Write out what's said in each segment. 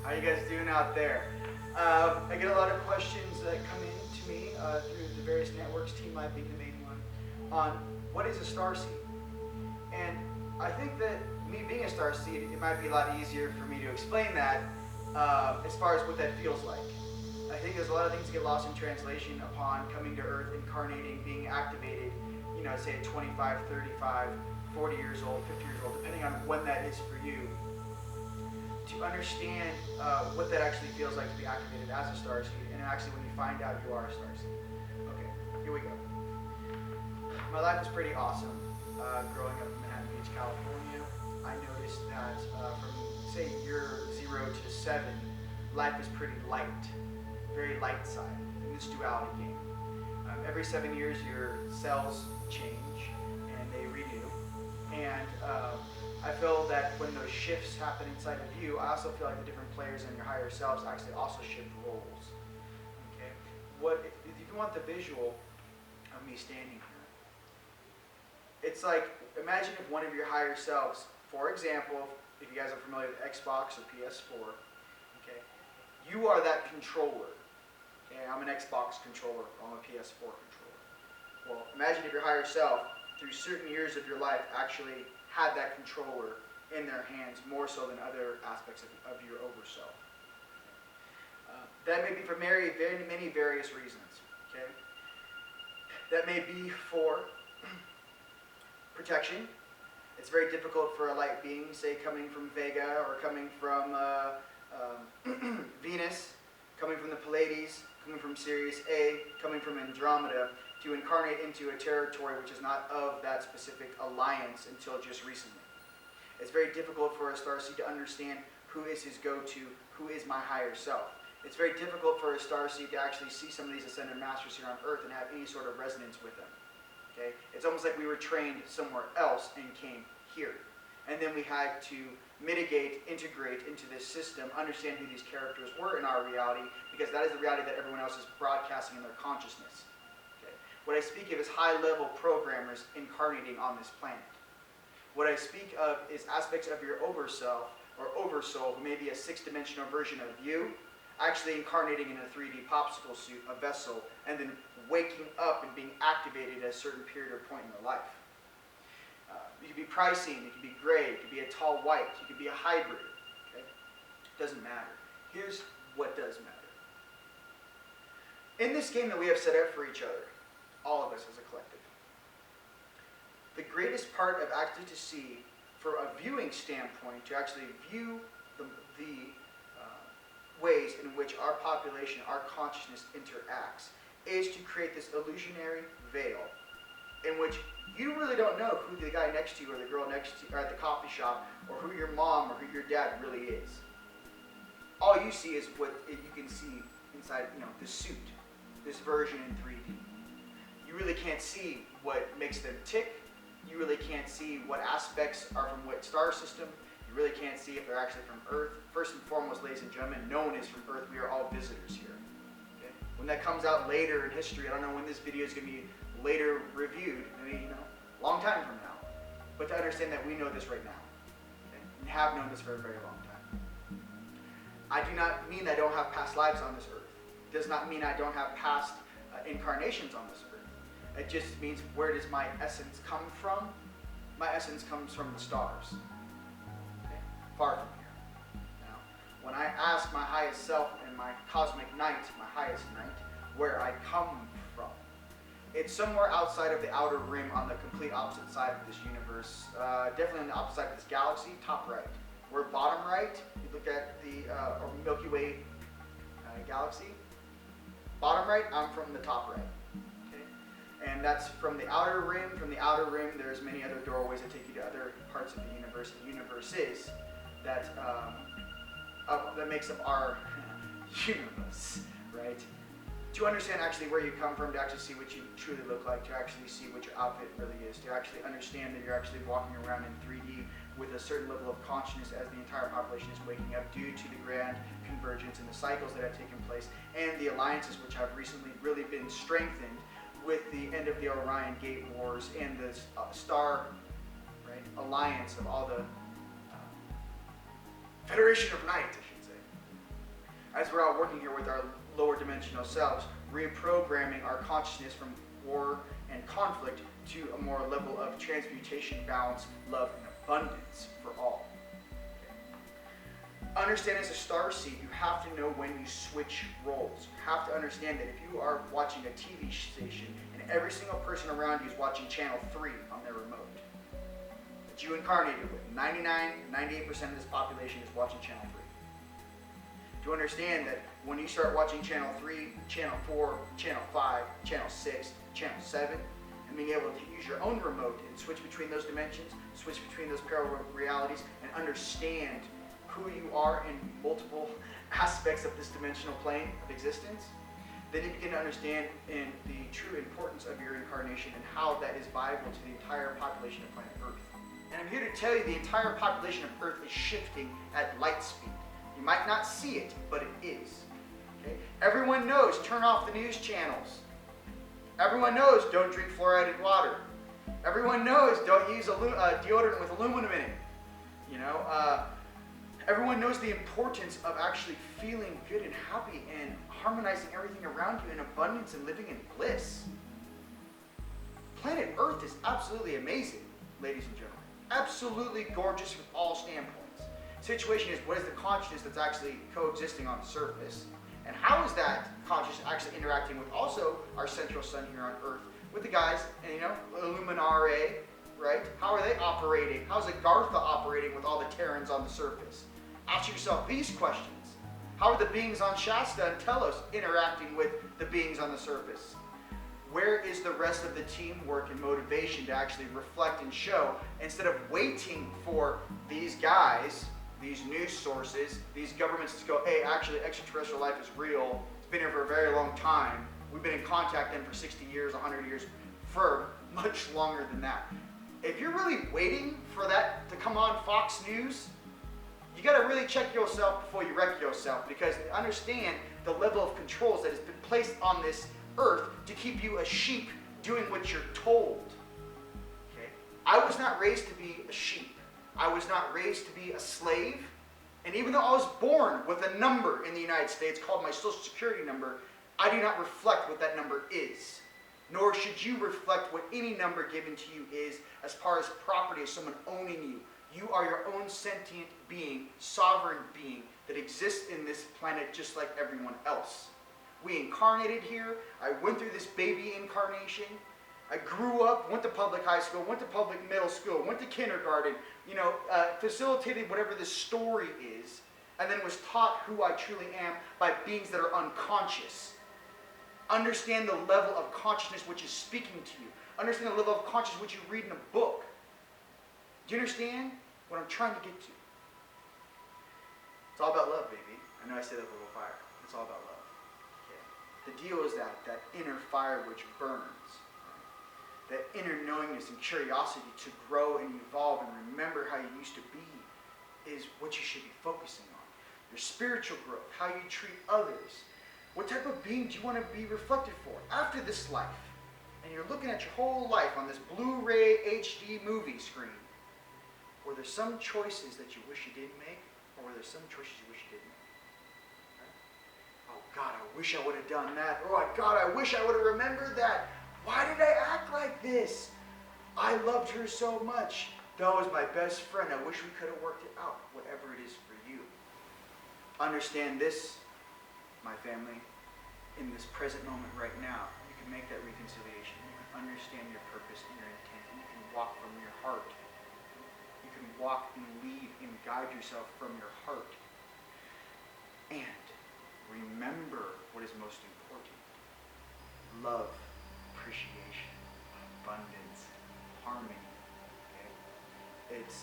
How you guys doing out there? I get a lot of questions that come in to me through the various networks, Team Live being the main one, on what is a starseed. And I think that me being a starseed, it might be a lot easier for me to explain that as far as what that feels like. I think there's a lot of things that get lost in translation upon coming to Earth, incarnating, being activated, you know, say at 25, 35, 40 years old, 50 years old, depending on when that is for you, to understand what that actually feels like to be activated as a starseed, and actually when you find out you are a starseed. Okay, here we go. My life was pretty awesome. Growing up in Manhattan Beach, California, I noticed that from, say, year 0 to 7, life is pretty light, very light side in this duality game. Every 7 years, your cells change and they renew. And I feel that when those shifts happen inside of you, I also feel like the different players in your higher selves actually also shift roles. Okay, if you want the visual of me standing here, it's like, imagine if one of your higher selves, for example, if you guys are familiar with Xbox or PS4, okay, you are that controller. Okay, I'm an Xbox controller, I'm a PS4 controller. Well, imagine if your higher self, through certain years of your life, actually had that controller in their hands more so than other aspects of your overself. That may be for many various reasons. Okay, that may be for protection. It's very difficult for a light being, say, coming from Vega or coming from Venus, coming from the Pleiades, coming from Sirius A, coming from Andromeda, to incarnate into a territory which is not of that specific alliance until just recently. It's very difficult for a starseed to understand who is his go-to, who is my higher self. It's very difficult for a starseed to actually see some of these ascended masters here on Earth and have any sort of resonance with them. Okay? It's almost like we were trained somewhere else and came here. And then we had to mitigate, integrate into this system, understand who these characters were in our reality, because that is the reality that everyone else is broadcasting in their consciousness. Okay? What I speak of is high-level programmers incarnating on this planet. What I speak of is aspects of your overself, or oversoul, who may be a six-dimensional version of you, actually incarnating in a 3D popsicle suit, a vessel, and then waking up and being activated at a certain period or point in their life. You could be pricing, you could be gray, you could be a tall white, you could be a hybrid. Okay? Doesn't matter. Here's what does matter. In this game that we have set up for each other, all of us as a collective, the greatest part of actually to see, for a viewing standpoint, to actually view the ways in which our population, our consciousness interacts, is to create this illusionary veil in which you really don't know who the guy next to you or the girl next to you or at the coffee shop or who your mom or who your dad really is. All you see is what you can see inside, the suit, this version in 3D. You really can't see what makes them tick. You really can't see what aspects are from what star system. You really can't see if they're actually from Earth. First and foremost, ladies and gentlemen, no one is from Earth. We are all visitors here. Okay? When that comes out later in history, I don't know when this video is going to be later reviewed, maybe, a long time from now. But to understand that we know this right now. Okay? And have known this for a very long time. I do not mean I don't have past lives on this Earth. It does not mean I don't have past incarnations on this Earth. It just means, where does my essence come from? My essence comes from the stars. Far from here. Now, when I ask my highest self and my cosmic night, my highest night, where I come from, it's somewhere outside of the outer rim on the complete opposite side of this universe. Definitely on the opposite side of this galaxy, top right. We're bottom right. You look at the Milky Way galaxy. Bottom right, I'm from the top right. Okay? And that's from the outer rim. From the outer rim, there's many other doorways that take you to other parts of the universe. The universe is that makes up our universe, right? To understand actually where you come from, to actually see what you truly look like, to actually see what your outfit really is, to actually understand that you're actually walking around in 3D with a certain level of consciousness as the entire population is waking up due to the grand convergence and the cycles that have taken place and the alliances which have recently really been strengthened with the end of the Orion Gate Wars and the star alliance of all the Federation of Night, I should say. as we're all working here with our lower dimensional selves, reprogramming our consciousness from war and conflict to a more level of transmutation, balance, love, and abundance for all. Okay. Understand as a starseed, you have to know when you switch roles. You have to understand that if you are watching a TV station and every single person around you is watching channel 3 on their remote, that you incarnated with, 98% of this population is watching channel 3. To understand that when you start watching channel 3, channel 4, channel 5, channel 6, channel 7, and being able to use your own remote and switch between those dimensions, switch between those parallel realities, and understand who you are in multiple aspects of this dimensional plane of existence, then you begin to understand in the true importance of your incarnation and how that is viable to the entire population of planet Earth. And I'm here to tell you the entire population of Earth is shifting at light speed. You might not see it, but it is. Okay? Everyone knows, turn off the news channels. Everyone knows, don't drink fluoridated water. Everyone knows, don't use deodorant with aluminum in it. You know, everyone knows the importance of actually feeling good and happy and harmonizing everything around you in abundance and living in bliss. Planet Earth is absolutely amazing, ladies and gentlemen. Absolutely gorgeous from all standpoints. Situation is, what is the consciousness that's actually coexisting on the surface? And how is that consciousness actually interacting with also our central sun here on Earth, with the guys, and you know, Illuminare, right? How are they operating? How's Agartha operating with all the Terrans on the surface? Ask yourself these questions. How are the beings on Shasta and Telos interacting with the beings on the surface? Where is the rest of the teamwork and motivation to actually reflect and show, instead of waiting for these guys, these news sources, these governments to go, hey, actually extraterrestrial life is real, it's been here for a very long time, we've been in contact with them for 60 years, 100 years, for much longer than that. If you're really waiting for that to come on Fox News, you got to really check yourself before you wreck yourself, because understand the level of controls that has been placed on this earth to keep you a sheep doing what you're told. Okay? I was not raised to be a sheep. I was not raised to be a slave. And even though I was born with a number in the United States called my Social Security number, I do not reflect what that number is. Nor should you reflect what any number given to you is as far as property, as someone owning you. You are your own sentient being, sovereign being that exists in this planet just like everyone else. We incarnated here. I went through this baby incarnation. I grew up, went to public high school, went to public middle school, went to kindergarten, you know, facilitated whatever the story is, and then was taught who I truly am by beings that are unconscious. Understand the level of consciousness which is speaking to you. Understand the level of consciousness which you read in a book. Do you understand what I'm trying to get to? It's all about love, baby. I know I said that with a little fire. It's all about love. Okay. The deal is that inner fire which burns, that inner knowingness and curiosity to grow and evolve and remember how you used to be, is what you should be focusing on. Your spiritual growth, how you treat others. What type of being do you want to be reflected for after this life? And you're looking at your whole life on this Blu-ray HD movie screen. Were there some choices that you wish you didn't make, or were there some choices you wish you did make? Right? Oh God, I wish I would have done that. Oh God, I wish I would have remembered that. Why did I act like this? I loved her so much. That was my best friend. I wish we could have worked it out. Whatever it is for you. Understand this, my family. In this present moment right now, you can make that reconciliation. You can understand your purpose and your intent. And you can walk from your heart. You can walk and lead and guide yourself from your heart. And remember what is most important. Love, appreciation, abundance, harmony. Okay? It's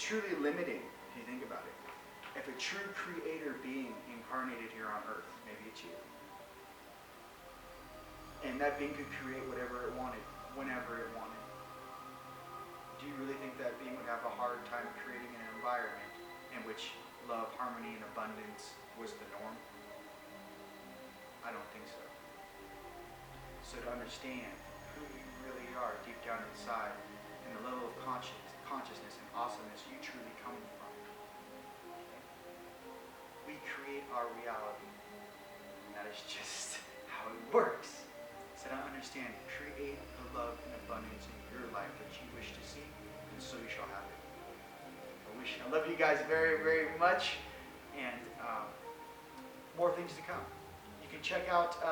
truly limiting if you think about it. If a true creator being incarnated here on earth, maybe it's you. And that being could create whatever it wanted, whenever it wanted. Do you really think that being would have a hard time creating an environment in which love, harmony, and abundance was the norm? I don't think so. So to understand who you really are deep down inside and the level of consciousness and awesomeness you truly come from. Okay? That's just how it works. So I understand. Create the love and abundance in your life that you wish to see, and so you shall have it. I love you guys very, very much, and more things to come. You can check out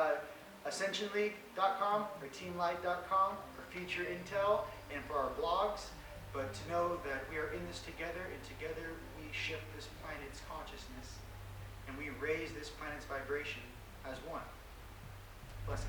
ascensionleague.com or teamlight.com for future intel and for our blogs. But to know that we are in this together, and together we shift this planet's consciousness, and we raise this planet's vibration as one. Blessing.